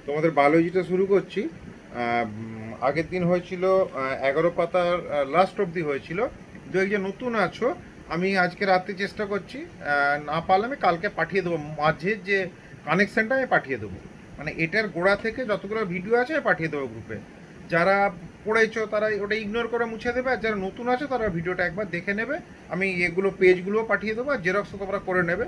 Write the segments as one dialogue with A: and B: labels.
A: তোমাদের বায়োলজিটা শুরু করছি। আগের দিন হয়েছিল 11 পাতার লাস্ট অবধি হয়েছিল। দু একজন নতুন আছো, আমি আজকে রাতে চেষ্টা করছি, না পারলে আমি কালকে পাঠিয়ে দেবো। মাঝে যে কানেকশানটা আমি পাঠিয়ে দেবো, মানে এটার গোড়া থেকে যতগুলো ভিডিও আছে আমি পাঠিয়ে দেবো গ্রুপে। যারা পড়েছো তারা ওটা ইগনোর করে মুছে দেবে, আর যারা নতুন আছে তারা ভিডিওটা একবার দেখে নেবে। আমি এগুলো পেজগুলোও পাঠিয়ে দেবো, আর জেরক্সও তোমরা করে নেবে,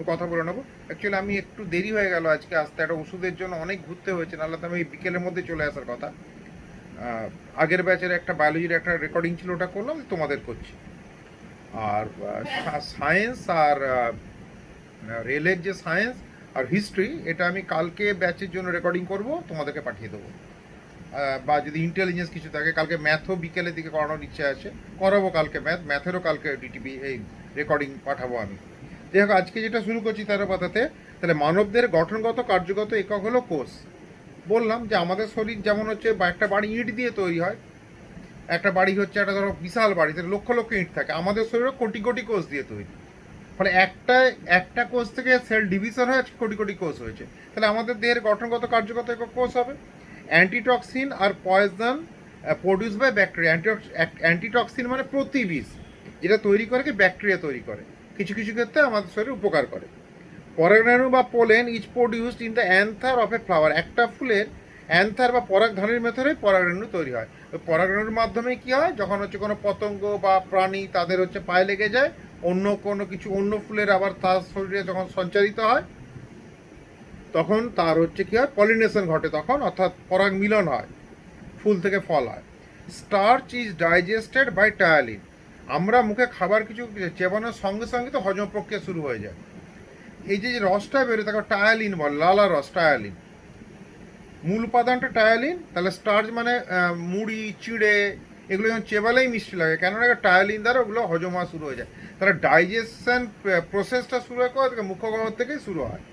A: কথা বলে নেবো। অ্যাকচুয়ালি আমি একটু দেরি হয়ে গেল আজকে আসতে, একটা ওষুধের জন্য অনেক ঘুরতে হয়েছে, নাহলে তো আমি বিকেলের মধ্যে চলে আসার কথা। আগের ব্যাচের একটা বায়োলজির একটা রেকর্ডিং ছিল, ওটা করলাম, তোমাদের করছি। আর সায়েন্স আর রেলের যে সায়েন্স আর হিস্ট্রি, এটা আমি কালকে ব্যাচের জন্য রেকর্ডিং করব, তোমাদেরকে পাঠিয়ে দেবো। বা যদি ইন্টেলিজেন্স কিছু থাকে, কালকে ম্যাথও বিকেলের দিকে করানোর ইচ্ছে আছে, করাবো কালকে ম্যাথেরও কালকে ডিটিপি এই রেকর্ডিং পাঠাবো আমি। যাই হোক, আজকে যেটা শুরু করছি 13 পাতাতে, তাহলে মানবদের গঠনগত কার্যগত একক হলো কোষ। বললাম যে আমাদের শরীর যেমন হচ্ছে, বা একটা বাড়ি ইট দিয়ে তৈরি হয়। একটা বাড়ি হচ্ছে একটা ধরো বিশাল বাড়ি, তাহলে লক্ষ লক্ষ ইট থাকে। আমাদের শরীরে কোটি কোটি কোষ দিয়ে তৈরি। ফলে একটা একটা কোষ থেকে সেল ডিভিশন হয়ে কোটি কোটি কোষ হয়েছে। তাহলে আমাদের দেহের গঠনগত কার্যগত একক কোষ হবে। অ্যান্টিটক্সিন আর poison produce by bacteria. Antitoxin মানে প্রতিবিষ, যেটা তৈরি করে কি ব্যাকটেরিয়া তৈরি করে, কিছু কিছু ক্ষেত্রে আমাদের শরীরে উপকার করে। পরাগরেণু বা pollen is produced in the another of a flower. একটা ফুলের অ্যান্থার বা পরাগধানের মেথডে পরাগরেণু তৈরি হয়। ওই পরাগরেণুর মাধ্যমে কি হয়, যখন হচ্ছে কোনো পতঙ্গ বা প্রাণী তাদের হচ্ছে পায়ে লেগে যায়, অন্য কোনো কিছু অন্য ফুলের আবার তার শরীরে যখন সঞ্চারিত হয়, তখন তার হচ্ছে কি হয়, পলিনেশন ঘটে তখন, অর্থাৎ পরাগ মিলন হয়, ফুল থেকে ফল হয়। Starch is digested by ptyalin. আমরা মুখে খাবার কিছু চেবানোর সঙ্গে সঙ্গে তো হজম প্রক্রিয়া শুরু হয়ে যায়। এই যে রসটা বেরোয় তাকে টায়ালিন বলে, লালা রস, টায়ালিন। মূল উপাদানটা টায়ালিন। তাহলে স্টার্চ মানে মুড়ি, চিড়ে, এগুলো যখন চেবালেই মিষ্টি লাগে, কেননা টায়ালিন দ্বারা ওগুলো হজম হওয়া শুরু হয়ে যায়। তাহলে ডাইজেশন প্রসেসটা শুরু হয় কোথা থেকে, মুখগহ্বর থেকেই শুরু হয়।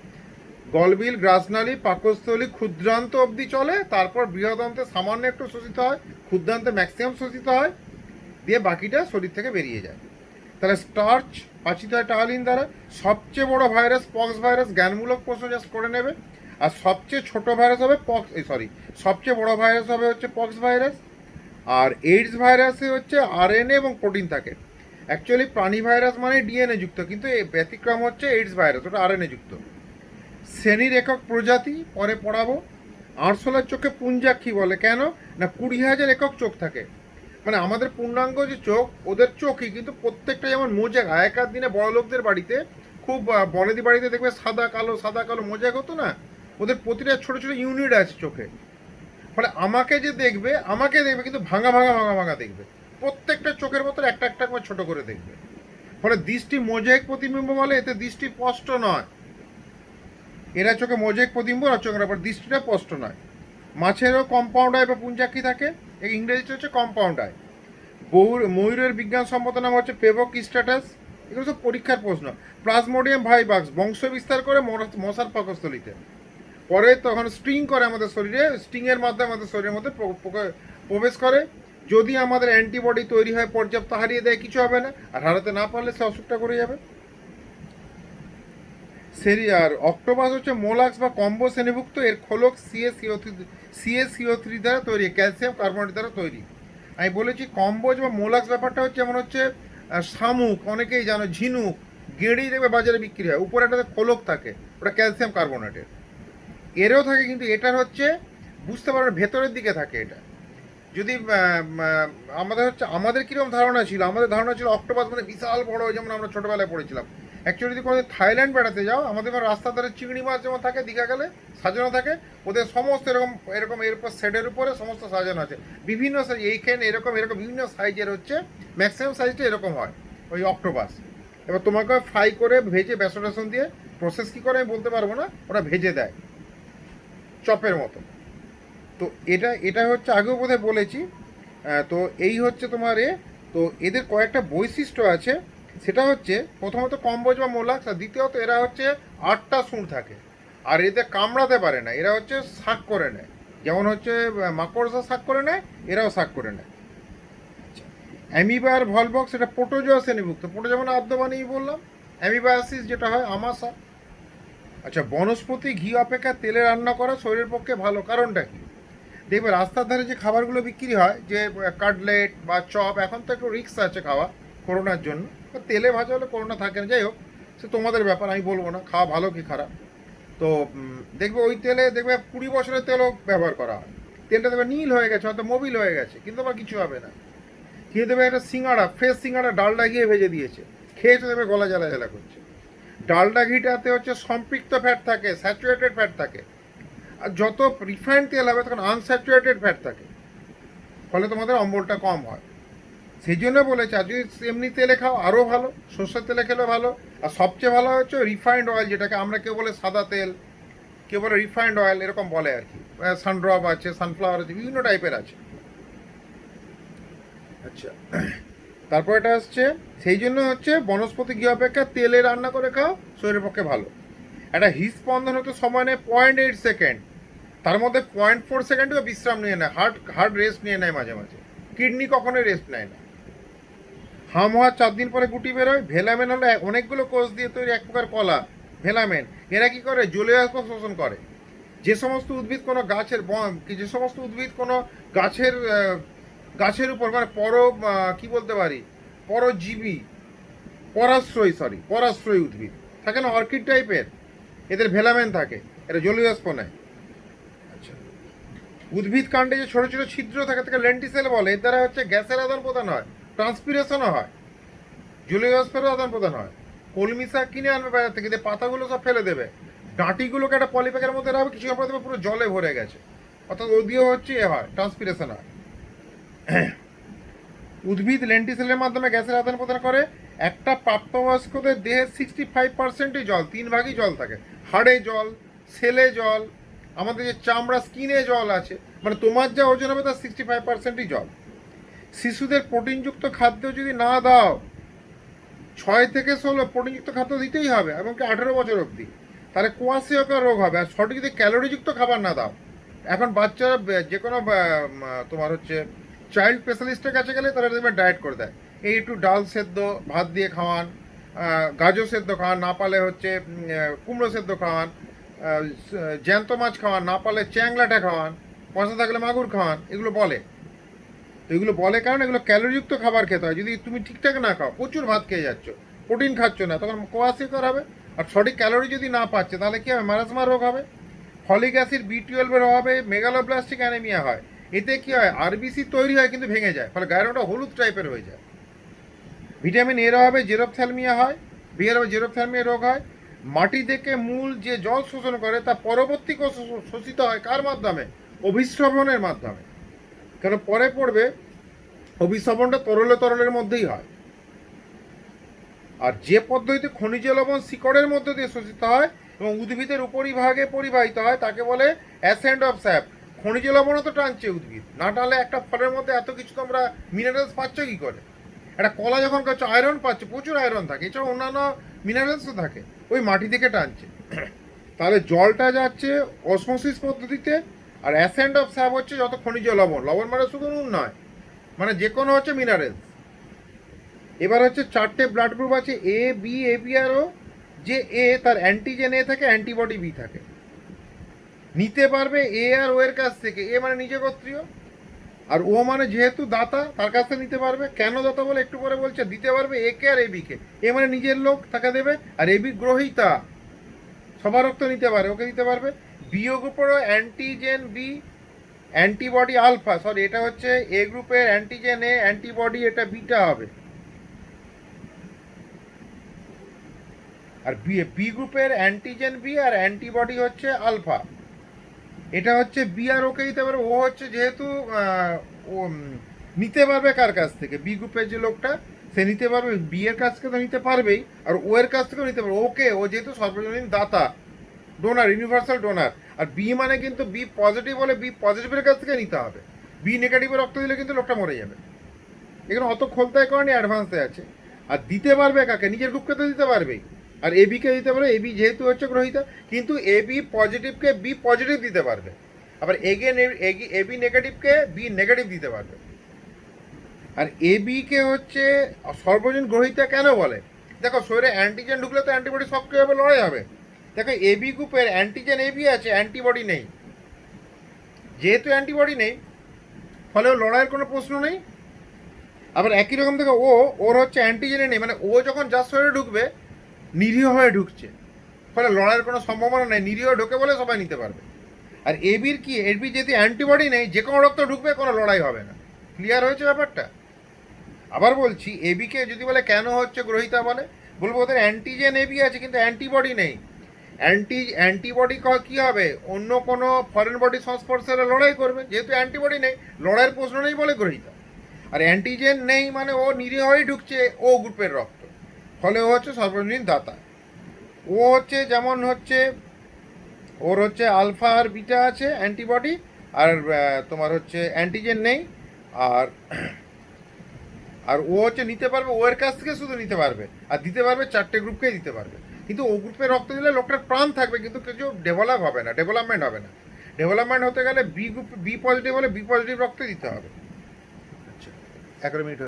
A: গলবিল, গ্রাসনালী, পাকস্থলী, ক্ষুদ্রান্ত অবধি চলে, তারপর বৃহদান্তে সামান্য একটু শোষিত হয়, ক্ষুদ্রান্তে ম্যাক্সিমাম শোষিত হয়, দিয়ে বাকিটা শরীর থেকে বেরিয়ে যায়। তাহলে স্টার্চ পাচিত হয় টায়ালিন দ্বারা। সবচেয়ে বড় ভাইরাস পক্স ভাইরাস, জ্ঞানমূলক প্রশ্ন জাস্ট করে নেবে। আর সবচেয়ে ছোট ভাইরাস হবে সবচেয়ে বড় ভাইরাস হবে হচ্ছে পক্স ভাইরাস। আর এইডস ভাইরাসে হচ্ছে আরএনএ এবং প্রোটিন থাকে। অ্যাকচুয়ালি প্রাণী ভাইরাস মানে ডিএনএ যুক্ত, কিন্তু এই ব্যতিক্রম হচ্ছে এইডস ভাইরাস, ওটা আরএনএ যুক্ত। শ্রেণীর একক প্রজাতি পরে পড়াবো। আরশোলার চোখে পুঞ্জাক্ষী বলে, কেন না 20,000 একক চোখ থাকে। মানে আমাদের পূর্ণাঙ্গ যে চোখ, ওদের চোখই কিন্তু প্রত্যেকটা যেমন মোজাক। আগেকার দিনে বড় লোকদের বাড়িতে, খুব বনেদি বাড়িতে দেখবে সাদা কালো মোজাক হতো না, ওদের প্রতিটা ছোট ছোট ইউনিট আছে চোখে। ফলে আমাকে দেখবে কিন্তু ভাঙা ভাঙা ভাঙা ভাঙা দেখবে, প্রত্যেকটা চোখের মতো একটা একটা করে ছোট করে দেখবে। ফলে দৃষ্টি মোজাইক প্রতিবিম্ব বলে, এতে দৃষ্টি স্পষ্ট নয়। এরা চোখে মোজাইক প্রতিবিম্ব আর চোখের আবার দৃষ্টিটা স্পষ্ট নয়। মাছেরও কম্পাউন্ড আই বা পুঞ্জাক্ষী থাকে, এই ইংরেজিতে হচ্ছে কম্পাউন্ড আই। ময়ূরের বিজ্ঞানসম্মত নাম হচ্ছে পেভক স্ট্যাটাস। এগুলো সব পরীক্ষার প্রশ্ন। প্লাজমোডিয়াম ভাইবাক্স বংশ বিস্তার করে মশার পাকস্থলিতে, পরে তখন স্ট্রিং করে আমাদের শরীরে, স্ট্রিংয়ের মাধ্যমে আমাদের শরীরের মধ্যে প্রবেশ করে। যদি আমাদের অ্যান্টিবডি তৈরি হয়, পর্যাপ্ত হারিয়ে দেয়, কিছু হবে না। আর হারাতে না পারলে সে অসুখটা করে যাবে। আর অক্টোপাস হচ্ছে মোলাক্স বা কম্বো শ্রেণীভুক্ত। এর খোলক সিএসিও3 দ্বারা তৈরি, ক্যালসিয়াম কার্বনেট দ্বারা তৈরি। আমি বলেছি কম্বোজ বা মোলাক্স ব্যাপারটা হচ্ছে যেমন হচ্ছে শামুক, অনেকেই জানো, ঝিনুক, গেঁড়ি দেখবে বাজারে বিক্রি হয়, উপরে একটা খোলক থাকে, ওটা ক্যালসিয়াম কার্বনেটের। এরও থাকে, কিন্তু এটার হচ্ছে বুঝতে পারবেন ভেতরের দিকে থাকে এটা। যদি আমাদের কীরকম ধারণা ছিল, আমাদের ধারণা ছিল অক্টোপাস মানে বিশাল বড়, যেমন আমরা ছোটোবেলায় পড়েছিলাম। অ্যাকচুয়ালি যদি কোনো থাইল্যান্ড বেড়াতে যাও, আমাদের রাস্তার ধারে চিংড়ি মাছ যেমন থাকে, দীঘা গেলে সাজানো থাকে, ওদের সমস্ত এরকম এরকম এরপর সেটের উপরে সমস্ত সাজানো আছে বিভিন্ন সাইজ। এইখানে এরকম এরকম বিভিন্ন সাইজের হচ্ছে, ম্যাক্সিমাম সাইজটা এরকম হয় ওই অক্টোপাস। এবার তোমাকে ফ্রাই করে ভেজে বেসন টেসন দিয়ে, প্রসেস কী করে আমি বলতে পারবো না, ওরা ভেজে দেয় চপের মতো। তো এটা এটা হচ্ছে আগেও বোধহয় বলেছি। তো এই হচ্ছে তোমার তো এদের কয়েকটা বৈশিষ্ট্য আছে। সেটা হচ্ছে প্রথমত কম্বোজ বা মোলাক্স, আর দ্বিতীয়ত এরা হচ্ছে 8টা সুর থাকে। আর এদের কামড়াতে পারে না, এরা হচ্ছে শাক করে নেয়। যেমন হচ্ছে মাকড়সা শাক করে নেয়, এরাও শাক করে নেয়। অ্যামিবা আর ভলবক্স, এটা প্রোটোজোয়া শ্রেণীভুক্ত। প্রোটোজোয়া মানে আদ্য বানিয়ে বললাম। অ্যামিবায়াসিস যেটা হয় আমাশা। আচ্ছা, বনস্পতি ঘি অপেক্ষা তেলে রান্না করা শরীরের পক্ষে ভালো, কারণটা কি? দেখবে রাস্তার ধারে যে খাবারগুলো বিক্রি হয়, যে কাটলেট বা চপ, এখন তো একটু রিস্ক আছে খাওয়া করোনার জন্য, তো তেলে ভাজা হলে করোনা থাকে না। যাই হোক, সে তোমাদের ব্যাপার, আমি বলবো না খাওয়া ভালো কি খারাপ। তো দেখবে ওই তেলে দেখবে 20 বছরের তেলও ব্যবহার করা হয়, তেলটা দেখবে নীল হয়ে গেছে, হয়তো মোবিল হয়ে গেছে, কিন্তু আবার কিছু হবে না। খেয়ে দেবে একটা সিঙ্গাড়া, ফ্রেশ সিঙ্গাড়া ডালডা গিয়ে ভেজে দিয়েছে, খেয়েছে দেবে গলা জ্বালা জ্বালা করছে। ডালডা ঘিটাতে হচ্ছে সম্পৃক্ত ফ্যাট থাকে, স্যাচুরেটেড ফ্যাট থাকে। আর যত রিফাইন্ড তেল হবে তখন আনস্যাচুরেটেড ফ্যাট থাকে, ফলে তোমাদের অম্বলটা কম হয়। সেই জন্য বলেছে আর যদি এমনি তেলে খাও আরও ভালো, সর্ষের তেলে খেলে ভালো। আর সবচেয়ে ভালো হচ্ছে রিফাইন্ড অয়েল, যেটাকে আমরা কেউ বলে সাদা তেল, কেউ বলে রিফাইন্ড অয়েল, এরকম বলে আর কি। সানড্রপ আছে, সানফ্লাওয়ার আছে, বিভিন্ন টাইপের আছে। আচ্ছা, তারপর এটা আসছে, সেই জন্য হচ্ছে বনস্পতি ঘি অপেক্ষা তেলে রান্না করে খাও শরীরের পক্ষে ভালো। একটা হৃদস্পন্দন হতে সময় নেয় 0.8 সেকেন্ড, তার মধ্যে 0.4 সেকেন্ডও বিশ্রাম নিয়ে নেয়, হার্ট রেস্ট নিয়ে নেয় মাঝে মাঝে, কিডনি কখনোই রেস্ট নেয় না। হাম হওয়ার 4 দিন পরে গুটি বেরোয়। ভেলামেন হলো অনেকগুলো কোষ দিয়ে তৈরি এক প্রকার কলা, ভেলামেন। এরা কি করে? জলীয় বাষ্প শোষণ করে। যে সমস্ত উদ্ভিদ কোনো গাছের যে সমস্ত উদ্ভিদ কোনো গাছের গাছের উপর মানে কি বলতে পারি, পরজীবী, পরাশ্রয়ী উদ্ভিদ থাকে না, অর্কিড টাইপের, এদের ভেলামেন থাকে, এরা জলীয় বাষ্প নেয়। আচ্ছা, উদ্ভিদ কাণ্ডে যে ছোট ছোট ছিদ্র থাকে তাকে লেন্টিসেল বলে। এর দ্বারা হচ্ছে গ্যাসের আদান প্রদান হয়, ট্রান্সপিরেশনও হয়, জলীয় বাষ্পেরও আদান প্রদান হয়। কলমি শাক কিনে আনবে বাজার থেকে, দিয়ে পাতাগুলো সব ফেলে দেবে, ডাঁটিগুলোকে একটা পলিপ্যাকের মধ্যে রাখবে, কিছু পরে দেবে পুরো জলে ভরে গেছে, অর্থাৎ ওদিও হচ্ছে হয়, ট্রান্সপিরেশন হয়। উদ্ভিদ লেন্টিসেলের মাধ্যমে গ্যাসের আদান প্রদান করে। একটা প্রাপ্তবয়স্কদের দেহের 65%ই জল, 3 ভাগই জল থাকে। হাড়ে জল, সেলে জল, আমাদের যে চামড়া স্কিনে জল আছে, মানে তোমার যা ওজন হবে তার 65%ই জল। শিশুদের প্রোটিনযুক্ত খাদ্য যদি না দাও, 6 থেকে 16 প্রোটিনযুক্ত খাদ্য দিতেই হবে, এমনকি 18 বছর অবধি, তাহলে কোয়াশিয়কার রোগ হবে। আর সঠিক যদি ক্যালোরিযুক্ত খাবার না দাও, এখন বাচ্চারা যে কোনো তোমার হচ্ছে চাইল্ড স্পেশালিস্টের কাছে গেলে তারা দেখবে ডায়েট করে দেয়, এই একটু ডাল সেদ্ধ ভাত দিয়ে খাওয়ান, গাজর সেদ্ধ খাওয়ান, না পালে হচ্ছে কুমড়ো সেদ্ধ খাওয়ান, জ্যান্ত মাছ খাওয়ান, না পালে চ্যাংলাটা খাওয়ান, পয়সা থাকলে মাগুর খাওয়ান, এগুলো বলে। তো এগুলো বলে কারণ এগুলো ক্যালোরিযুক্ত খাবার খেতে হয়। যদি তুমি ঠিকঠাক না খাও, প্রচুর ভাত খেয়ে যাচ্ছ, প্রোটিন খাচ্ছ না, তখন কোয়াশিয়কার হবে। আর সঠিক ক্যালোরি যদি না পাচ্ছে তাহলে কী হবে? মারাজমা রোগ হবে, ফলিক অ্যাসিড B12-এর অভাবে মেগালোব্লাস্টিক অ্যানিমিয়া হয়। এতে কি হয়? আরবিসি তৈরি হয় কিন্তু ভেঙে যায়, ফলে গায়ের রংটা হলুদ টাইপের হয়ে যায়। ভিটামিন এর অভাবে জেরোপথ্যালমিয়া হয়, বিয়ের অভাবে জেরোপথ্যালমিয়া রোগ হয়। মাটি থেকে মূল যে জল শোষণ করে তা পরবর্তী কোষ শোষিত হয় কার মাধ্যমে? অভিস্রবণের মাধ্যমে। কেন পরে পড়বে অভিস্রবণটা তরলের মধ্যেই হয়। আর যে পদ্ধতিতে খনিজ লবণ শিকড়ের মধ্য দিয়ে শোষিত হয় এবং উদ্ভিদের উপরিভাগে পরিবাহিত হয় তাকে বলে অ্যাসেন্ড অফ স্যাপ। খনিজ লবণও তো টানছে উদ্ভিদ, না টানলে একটা ফলের মধ্যে এত কিছু তোমরা মিনারেলস পাচ্ছ কী করে? একটা কলা যখন খাচ্ছ আয়রন পাচ্ছ, প্রচুর আয়রন থাকে, এছাড়া অন্যান্য মিনারেলসও থাকে, ওই মাটি থেকে টানছে। তাহলে জলটা যাচ্ছে অসমোসিস পদ্ধতিতে, আর অ্যাসেন্ড অফ স্যাপ হচ্ছে যত খনিজ লবণ, লবণ মানে শুধু নুন নয়, মানে যে কোনো হচ্ছে মিনারেলস। এবার হচ্ছে 4টে ব্লাড গ্রুপ আছে, A B AB আর O। যে A তার অ্যান্টিজেন A থাকে, অ্যান্টিবডি B থাকে, নিতে পারবে A আর O এর কাছ থেকে। A মানে নিজে গোত্রীয়, আর O মানে যেহেতু দাতা তার কাছ থেকে নিতে পারবে। কেন দাতা বলে একটু পরে বলছে। দিতে পারবে A K R AB K. A মানে নিজের লোক, তাকে দেবে, আর AB গ্রহীতা, সবার রক্ত নিতে পারে, ওকে দিতে পারবে। B O গ্রুপেরও antigen B, antibody alpha, sorry এটা হচ্ছে A গ্রুপের অ্যান্টিজেন A, অ্যান্টিবডি এটা বিটা হবে। আর বি গ্রুপের অ্যান্টিজেন বি আর অ্যান্টিবডি হচ্ছে আলফা, এটা হচ্ছে বি আর ওকে দিতে পারবে। ও হচ্ছে যেহেতু ও নিতে পারবে কার কাছ থেকে? বি গ্রুপের যে লোকটা সে নিতে পারবে, বি এর কাছ থেকে তো নিতে পারবেই, আর ও এর কাছ থেকেও নিতে পারবে। ওকে, ও যেহেতু সর্বজনীন দাতা, ডোনার, ইউনিভার্সাল ডোনার। আর বি মানে কিন্তু বি পজিটিভ হলে বি পজিটিভের কাছ থেকে নিতে হবে, বি নেগেটিভের রক্ত দিলে কিন্তু লোকটা মরে যাবে। এখানে অত খোলতায় করেনি, অ্যাডভান্সে আছে। আর দিতে পারবে কাকে? নিজের গ্রুপকে তো দিতে পারবেই, আর এবিকে দিতে পারবে, এবি যেহেতু হচ্ছে গ্রহিতা, কিন্তু এবি পজিটিভকে বি পজিটিভ দিতে পারবে, আবার এবি নেগেটিভকে বি নেগেটিভ দিতে পারবে। আর এবিকে হচ্ছে সর্বজনীন গ্রহিতা কেন বলে? দেখো, শরীরে অ্যান্টিজেন ঢুকলে তো অ্যান্টিবডি সক্রিয় হবে, লড়াই হবে, দেখো এবি গ্রুপের অ্যান্টিজেন এবি আছে, অ্যান্টিবডি নেই। যেহেতু অ্যান্টিবডি নেই, ফলে ওর লড়াইয়ের কোনো প্রশ্ন নেই। আবার একই রকম দেখো ওর হচ্ছে অ্যান্টিজেনে নেই, মানে ও যখন যার শরীরে ঢুকবে নিরীহ হয়ে ঢুকছে, ফলে লড়াইয়ের কোনো সম্ভাবনা নেই, নিরীহ ঢুকে বলে সবাই নিতে পারবে। আর এবির কি, এবি যদি অ্যান্টিবডি নেই, যে কোনো রক্ত ঢুকবে, কোনো লড়াই হবে না। ক্লিয়ার হয়েছে ব্যাপারটা? আবার বলছি, এবিকে যদি বলে কেন হচ্ছে গ্রহিতা বলে, বলবো ওদের অ্যান্টিজেন এবি আছে কিন্তু অ্যান্টিবডি নেই। অ্যান্টিবডি কী হবে, অন্য কোনো ফরেন বডি সংস্পর্শে লড়াই করবে, যেহেতু অ্যান্টিবডি নেই, লড়াইয়ের প্রশ্ন নেই বলে গ্রহিতা। আর অ্যান্টিজেন নেই মানে ও নিরীহ হয়েই ঢুকছে ও গ্রুপের রক্ত, ফলে ও হচ্ছে সর্বজনীন দাতা। ও হচ্ছে যেমন হচ্ছে ওর হচ্ছে আলফা আর বিটা আছে অ্যান্টিবডি, আর তোমার হচ্ছে অ্যান্টিজেন নেই। আর আর ও হচ্ছে নিতে পারবে, ও এর কাছ থেকে শুধু নিতে পারবে, আর দিতে পারবে 4টে গ্রুপকেই দিতে পারবে। কিন্তু ও গ্রুপে রক্ত দিলে লোকটার প্রাণ থাকবে, কিন্তু কিছু ডেভেলপ হবে না, ডেভেলপমেন্ট হবে না। ডেভেলপমেন্ট হতে গেলে বি গ্রুপ, বি পজিটিভ হলে বি পজিটিভ রক্ত দিতে হবে। আচ্ছা, 11 মিনিট হয়ে